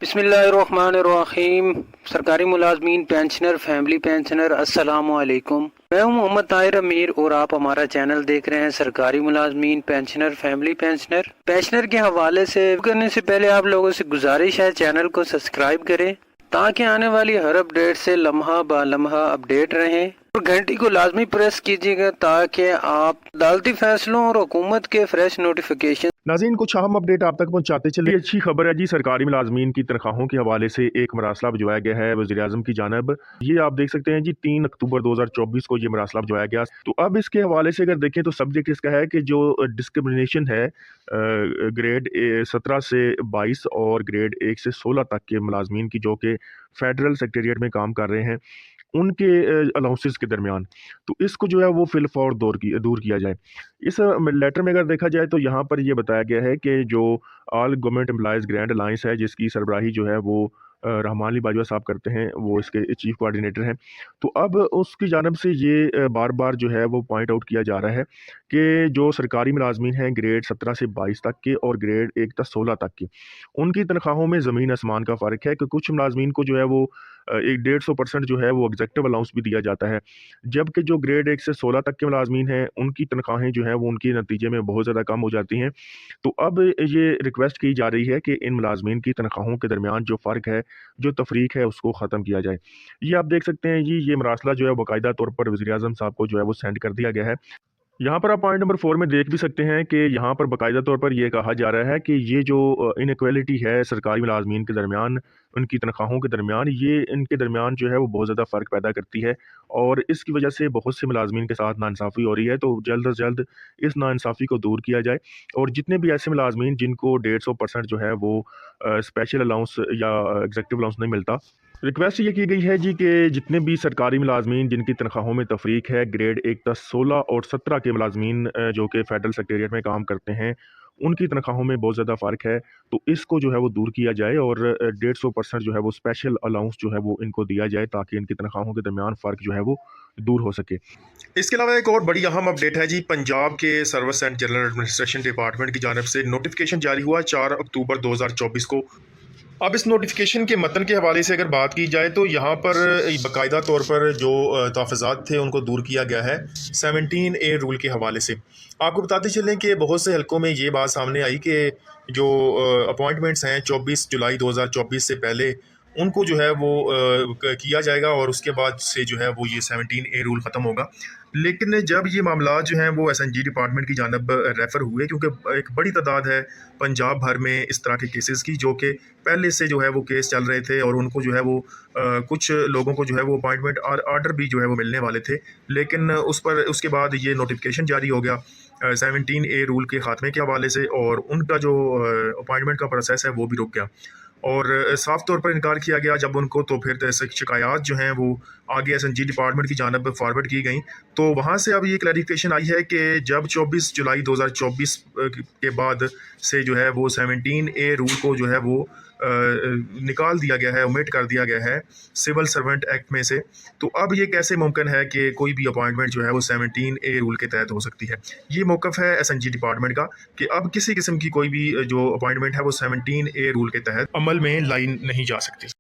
बिस्मिल्लाहिर्रहमानिर्रहीम। सरकारी मुलाजमीन, pensioner, family pensioner, अस्सलामु अलैकुम। मैं हूं मोहम्मद ताहिर अमीर और आप हमारा चैनल देख रहे हैं सरकारी मुलाजमीन, पेंशनर, फैमिली पेंशनर। पेंशनर के हवाले से करने से पहले आप लोगों से गुजारिश है चैनल को सब्सक्राइब करें ताकि आने वाली हर अपडेट से लम्हा ब लम्हा अपडेट रहें और घंटी को लाजमी प्रेस कीजिएगा ताकि आप अदालती फैसलों और हुकूमत के फ्रेश नोटिफिकेशन। नाज़रीन, कुछ अहम अपडेट आप तक पहुंचाते चले। अच्छी खबर है जी, सरकारी मुलाजमीन की तनख्वाहों के हवाले से एक मरासला भिजवाया गया है वज़ीर-ए-आज़म की जानिब। ये आप देख सकते हैं जी, 3 अक्टूबर 2024 को ये मरासला भिजवाया गया। तो अब इसके हवाले से अगर देखें तो सब्जेक्ट इसका है कि जो डिस्क्रिमिनेशन है ग्रेड 17 से 22 और ग्रेड 1 से 16 तक के मुलाजमीन की, जो कि फेडरल सेक्रेटेरिएट में काम कर रहे हैं, उनके अलाउंसेस के दरमियान, तो इसको जो है वो फिल फॉर दूर किया जाए। इस लेटर में अगर देखा जाए तो यहाँ पर ये बताया गया है कि जो all government employees grand alliance है, जिसकी सरबराही जो है वो रहमान अली बाजवा साहब करते हैं, वो इसके चीफ कोऑर्डिनेटर हैं। तो अब उसकी जानिब से ये बार बार जो है वो पॉइंट आउट किया जा रहा है कि जो सरकारी मुलाजमीन हैं ग्रेड 17 से 22 तक के और ग्रेड 1 से 16 तक की, उनकी तनख्वाहों में ज़मीन आसमान का फ़र्क है कि कुछ मुलाजमीन को जो है वो एक 150% जो है वो एग्जेक्टिव अलाउंस भी दिया जाता है, जबकि जो ग्रेड 1 से 16 तक के मुलाजमीन हैं उनकी तनख्वाहें जो हैं वो उनके नतीजे में बहुत ज़्यादा कम हो जाती हैं। तो अब ये रिक्वेस्ट की जा रही है कि इन मुलाजमीन की तनख्वाहों के दरमियान जो फ़र्क है, जो तफरीक है, उसको ख़त्म किया जाए। ये आप देख सकते हैं जी, ये मरासला जो है बाकायदा तौर पर वज़ीर-ए-आज़म साहब को जो है वो सेंड कर दिया गया है। यहाँ पर आप पॉइंट नंबर 4 में देख भी सकते हैं कि यहाँ पर बाकायदा तौर पर ये कहा जा रहा है कि ये जो इनइक्वालिटी है सरकारी मुलाजमीन के दरमियान, उनकी तनख्वाहों के दरमियान, ये इनके दरमियान जो है वो बहुत ज़्यादा फ़र्क पैदा करती है और इसकी वजह से बहुत से मुलाजमीन के साथ नाइंसाफ़ी हो रही है। तो जल्द अज़ जल्द इस नाइंसाफ़ी को दूर किया जाए और जितने भी ऐसे मुलाजमीन जिनको 150% जो है वो स्पेशल अलाउंस या एग्जेक्टिव अलाउंस नहीं मिलता, रिक्वेस्ट ये की गई है जी कि जितने भी सरकारी मुलाजमीन जिनकी तनख्वाहों में तफरीक है, ग्रेड 1 तक 16 और 17 के मुलाजमीन जो कि फेडरल सेक्रेटेरिएट में काम करते हैं, उनकी तनख्वाहों में बहुत ज़्यादा फ़र्क है। तो इसको जो है वो दूर किया जाए और 150% जो है वो स्पेशल अलाउंस जो है वो इनको दिया जाए ताकि इनकी तनख्वाहों के दरमियान फ़र्क जो है वो दूर हो सके। इसके अलावा एक और बड़ी अहम अपडेट है जी, पंजाब के service and general administration department की जानिब से नोटिफिकेशन जारी हुआ 4 अक्टूबर 2024 को। अब इस नोटिफिकेशन के मतन के हवाले से अगर बात की जाए तो यहाँ पर बाकायदा तौर पर जो तहफ़्फ़ुज़ात थे उनको दूर किया गया है 17A रूल के हवाले से। आपको बताते चलें कि बहुत से हलकों में ये बात सामने आई कि जो अपॉइंटमेंट्स हैं 24 जुलाई 2024 से पहले उनको जो है वो किया जाएगा और उसके बाद से जो है वो ये 17A रूल ख़त्म होगा। लेकिन जब ये मामला जो हैं वो SNG डिपार्टमेंट की जानब रेफ़र हुए, क्योंकि एक बड़ी तादाद है पंजाब भर में इस तरह के केसेस की, जो कि पहले से जो है वो केस चल रहे थे और उनको जो है वो कुछ लोगों को जो है वो अपॉइंटमेंट आर्डर भी जो है वो मिलने वाले थे, लेकिन उस पर उसके बाद ये नोटिफिकेशन जारी हो गया 17A रूल के ख़ात्मे के हवाले से और उनका जो अपॉइंटमेंट का प्रोसेस है वो भी रुक गया और साफ़ तौर पर इनकार किया गया जब उनको। तो फिर शिकायत जो हैं वो आगे SNG डिपार्टमेंट की जानब फॉरवर्ड की गई, तो वहाँ से अब ये क्लैरिफिकेशन आई है कि जब 24 जुलाई 2024 के बाद से जो है वो 17A रूल को जो है वो निकाल दिया गया है, ओमिट कर दिया गया है सिविल सर्वेंट एक्ट में से। तो अब ये कैसे मुमकिन है कि कोई भी अपॉइंटमेंट जो है वो 17A रूल के तहत हो सकती है? ये मौक़िफ़ है SNG डिपार्टमेंट का कि अब किसी किस्म की कोई भी जो अपॉइंटमेंट है वो 17A रूल के तहत अमल में लाई नहीं जा सकती।